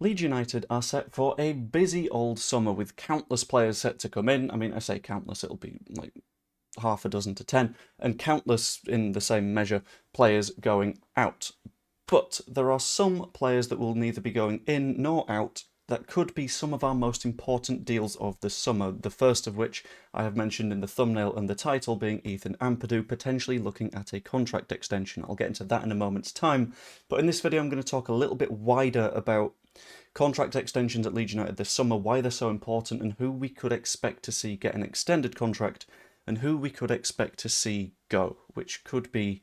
Leeds United are set for a busy old summer with countless players set to come in. I mean, I say countless, it'll be like half a dozen to 10, and countless in the same measure players going out. But there are some players that will neither be going in nor out that could be some of our most important deals of the summer. The first of which I have mentioned in the thumbnail and the title being Ethan Ampadu potentially looking at a contract extension. I'll get into that in a moment's time. But in this video, I'm going to talk a little bit wider about contract extensions at Leeds United this summer, why they're so important, and who we could expect to see get an extended contract, and who we could expect to see go, which could be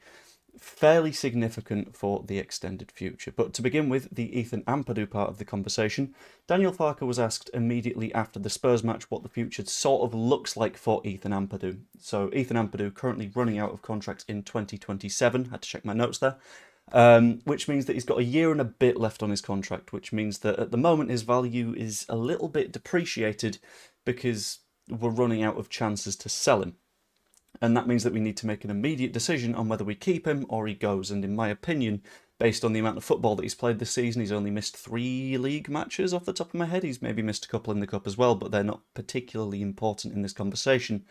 fairly significant for the extended future. But to begin with, the Ethan Ampadu part of the conversation, Daniel Farke was asked immediately after the Spurs match what the future sort of looks like for Ethan Ampadu. So Ethan Ampadu currently running out of contract in 2027, had to check my notes there, which means that he's got a year and a bit left on his contract, which means that at the moment his value is a little bit depreciated because we're running out of chances to sell him. And that means that we need to make an immediate decision on whether we keep him or he goes. And in my opinion, based on the amount of football that he's played this season, he's only missed 3 league matches off the top of my head. He's maybe missed a couple in the cup as well, but they're not particularly important in this conversation.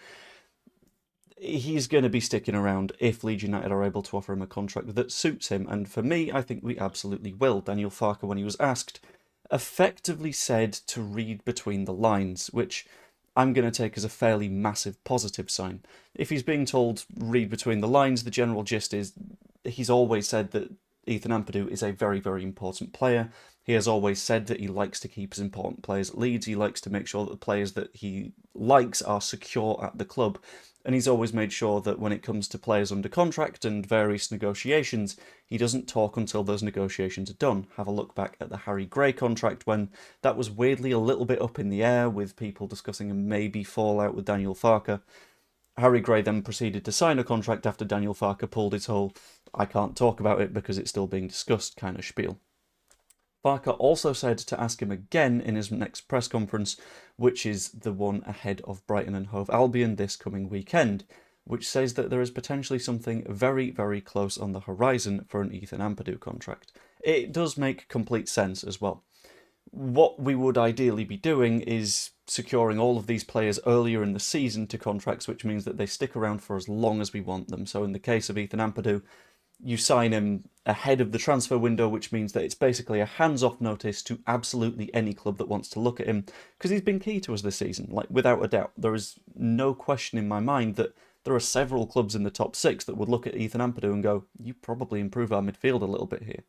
He's going to be sticking around if Leeds United are able to offer him a contract that suits him. And for me, I think we absolutely will. Daniel Farke, when he was asked, effectively said to read between the lines, which I'm going to take as a fairly massive positive sign. If he's being told read between the lines, the general gist is he's always said that Ethan Ampadu is a very, very important player. He has always said that he likes to keep his important players at Leeds. He likes to make sure that the players that he likes are secure at the club. And he's always made sure that when it comes to players under contract and various negotiations, he doesn't talk until those negotiations are done. Have a look back at the Harry Gray contract when that was weirdly a little bit up in the air with people discussing a maybe fallout with Daniel Farke. Harry Gray then proceeded to sign a contract after Daniel Farke pulled his whole "I can't talk about it because it's still being discussed" kind of spiel. Farke also said to ask him again in his next press conference, which is the one ahead of Brighton and Hove Albion this coming weekend, which says that there is potentially something very, very close on the horizon for an Ethan Ampadu contract. It does make complete sense as well. What we would ideally be doing is securing all of these players earlier in the season to contracts, which means that they stick around for as long as we want them. So in the case of Ethan Ampadu, you sign him ahead of the transfer window, which means that it's basically a hands-off notice to absolutely any club that wants to look at him, because he's been key to us this season, like without a doubt. There is no question in my mind that there are several clubs in the top 6 that would look at Ethan Ampadu and go, you probably improve our midfield a little bit here.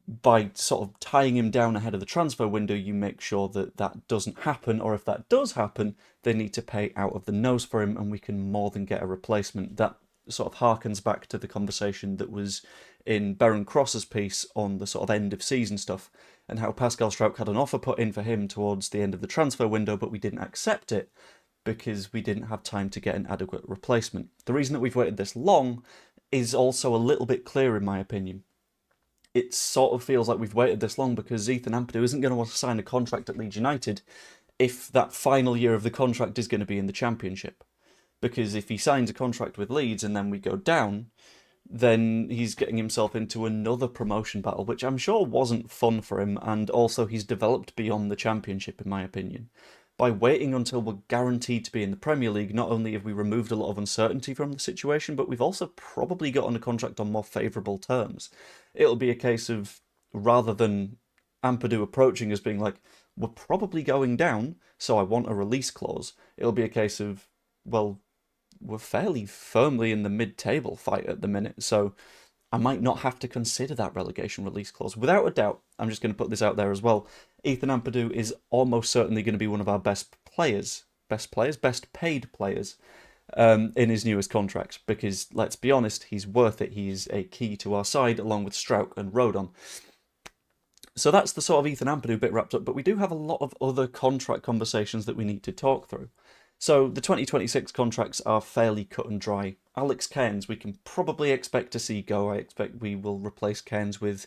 By sort of tying him down ahead of the transfer window, you make sure that that doesn't happen, or if that does happen, they need to pay out of the nose for him, and we can more than get a replacement. That sort of harkens back to the conversation that was in Baron Cross's piece on the sort of end of season stuff, and how Pascal Struijk had an offer put in for him towards the end of the transfer window, but we didn't accept it because we didn't have time to get an adequate replacement. The reason that we've waited this long is also a little bit clear in my opinion. It sort of feels like we've waited this long because Ethan Ampadu isn't going to want to sign a contract at Leeds United if that final year of the contract is going to be in the Championship. Because if he signs a contract with Leeds and then we go down, then he's getting himself into another promotion battle, which I'm sure wasn't fun for him, and also he's developed beyond the Championship, in my opinion. By waiting until we're guaranteed to be in the Premier League, not only have we removed a lot of uncertainty from the situation, but we've also probably got on a contract on more favourable terms. It'll be a case of, rather than Ampadu approaching us being like, we're probably going down, so I want a release clause, it'll be a case of, well, we're fairly firmly in the mid-table fight at the minute, so I might not have to consider that relegation release clause. Without a doubt, I'm just going to put this out there as well, Ethan Ampadu is almost certainly going to be one of our best paid players in his newest contract, because, let's be honest, he's worth it. He is a key to our side, along with Struijk and Rodon. So that's the sort of Ethan Ampadu bit wrapped up, but we do have a lot of other contract conversations that we need to talk through. So the 2026 contracts are fairly cut and dry. Alex Cairns, we can probably expect to see go. I expect we will replace Cairns with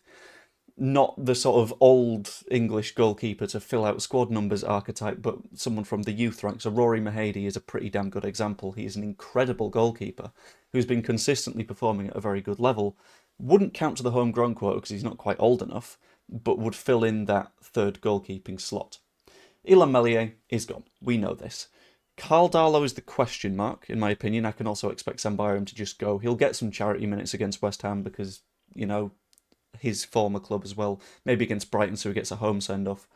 not the sort of old English goalkeeper to fill out squad numbers archetype, but someone from the youth ranks. So Rory Mahady is a pretty damn good example. He is an incredible goalkeeper who's been consistently performing at a very good level. Wouldn't count to the homegrown quota because he's not quite old enough, but would fill in that third goalkeeping slot. Illan Meslier is gone. We know this. Carl Darlow is the question mark, in my opinion. I can also expect Sam Byram to just go. He'll get some charity minutes against West Ham because, you know, his former club as well. Maybe against Brighton so he gets a home send-off.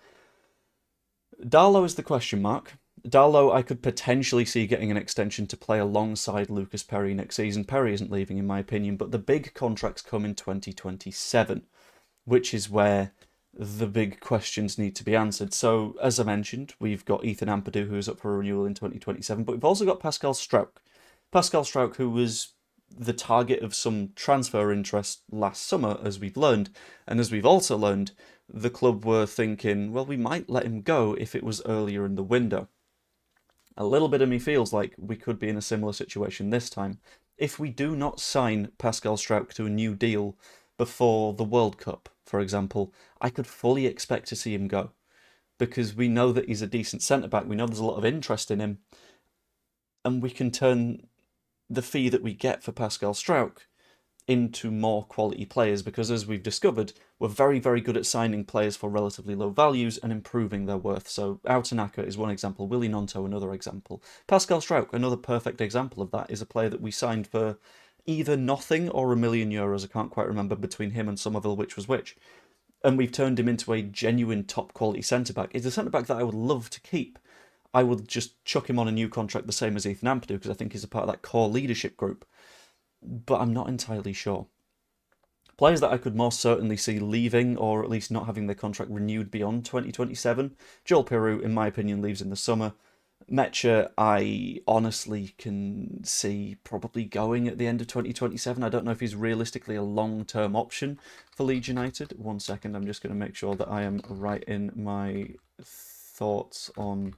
Darlow is the question mark. Darlow I could potentially see getting an extension to play alongside Lucas Perry next season. Perry isn't leaving in my opinion, but the big contracts come in 2027, which is where the big questions need to be answered. So, as I mentioned, we've got Ethan Ampadu, who's up for renewal in 2027, but we've also got Pascal Struijk. Pascal Struijk, who was the target of some transfer interest last summer, as we've learned, and as we've also learned, the club were thinking, well, we might let him go if it was earlier in the window. A little bit of me feels like we could be in a similar situation this time. If we do not sign Pascal Struijk to a new deal before the World Cup, for example, I could fully expect to see him go. Because we know that he's a decent centre-back, we know there's a lot of interest in him, and we can turn the fee that we get for Pascal Struijk into more quality players, because as we've discovered, we're very, very good at signing players for relatively low values and improving their worth. So Autanaka is one example, Willy Gnonto another example. Pascal Struijk, another perfect example of that, is a player that we signed for either nothing or €1 million. I can't quite remember between him and Somerville which was which. And we've turned him into a genuine top quality centre-back. He's a centre-back that I would love to keep. I would just chuck him on a new contract the same as Ethan Ampadu because I think he's a part of that core leadership group. But I'm not entirely sure. Players that I could more certainly see leaving, or at least not having their contract renewed beyond 2027. Joel Piroe, in my opinion, leaves in the summer. Mecha, I honestly can see probably going at the end of 2027. I don't know if he's realistically a long-term option for Leeds United. 1 second, I'm just going to make sure that I am right in my thoughts on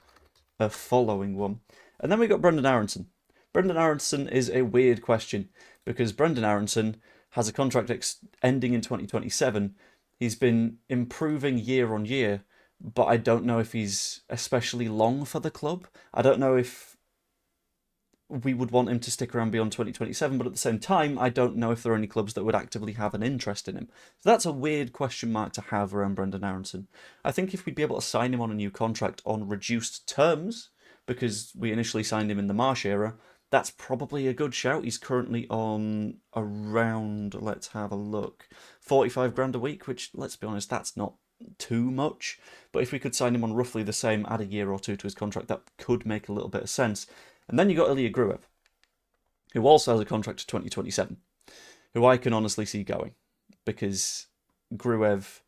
a following one. And then we got Brendan Aronson. Brendan Aronson is a weird question because Brendan Aronson has a contract ending in 2027. He's been improving year on year, but I don't know if he's especially long for the club. I don't know if we would want him to stick around beyond 2027, but at the same time, I don't know if there are any clubs that would actively have an interest in him. So that's a weird question mark to have around Brendan Aronson. I think if we'd be able to sign him on a new contract on reduced terms, because we initially signed him in the Marsh era, that's probably a good shout. He's currently on around, let's have a look, 45 grand a week, which, let's be honest, that's not too much. But if we could sign him on roughly the same, add a year or two to his contract, that could make a little bit of sense. And then you got Ilya Gruev, who also has a contract to 2027, who I can honestly see going, because Gruev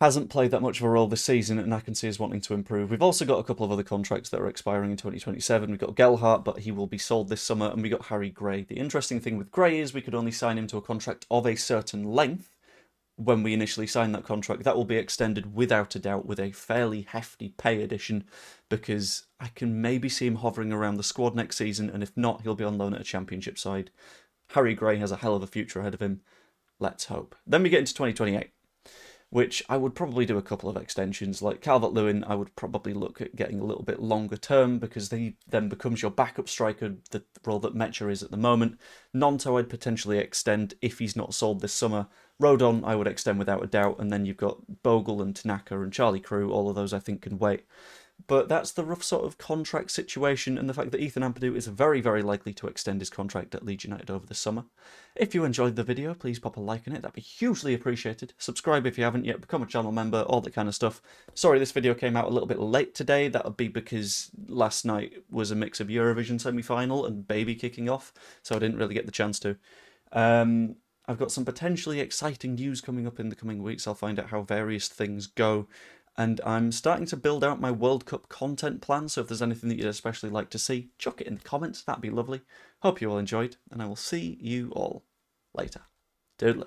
hasn't played that much of a role this season, and I can see us wanting to improve. We've also got a couple of other contracts that are expiring in 2027. We've got Gelhardt, but he will be sold this summer, and we got Harry Gray. The interesting thing with Gray is we could only sign him to a contract of a certain length when we initially sign that contract. That will be extended without a doubt with a fairly hefty pay addition, because I can maybe see him hovering around the squad next season, and if not, he'll be on loan at a championship side. Harry Gray has a hell of a future ahead of him. Let's hope. Then we get into 2028. Which I would probably do a couple of extensions. Like Calvert-Lewin, I would probably look at getting a little bit longer term because he then becomes your backup striker, the role that Mecha is at the moment. Gnonto I'd potentially extend if he's not sold this summer. Rodon I would extend without a doubt, and then you've got Bogle and Tanaka and Charlie Crew. All of those I think can wait. But that's the rough sort of contract situation, and the fact that Ethan Ampadu is very, very likely to extend his contract at Leeds United over the summer. If you enjoyed the video, please pop a like on it. That'd be hugely appreciated. Subscribe if you haven't yet, become a channel member, all that kind of stuff. Sorry this video came out a little bit late today. That would be because last night was a mix of Eurovision semi-final and baby kicking off, so I didn't really get the chance to. I've got some potentially exciting news coming up in the coming weeks. I'll find out how various things go. And I'm starting to build out my World Cup content plan, so if there's anything that you'd especially like to see, chuck it in the comments, that'd be lovely. Hope you all enjoyed, and I will see you all later. Doodle.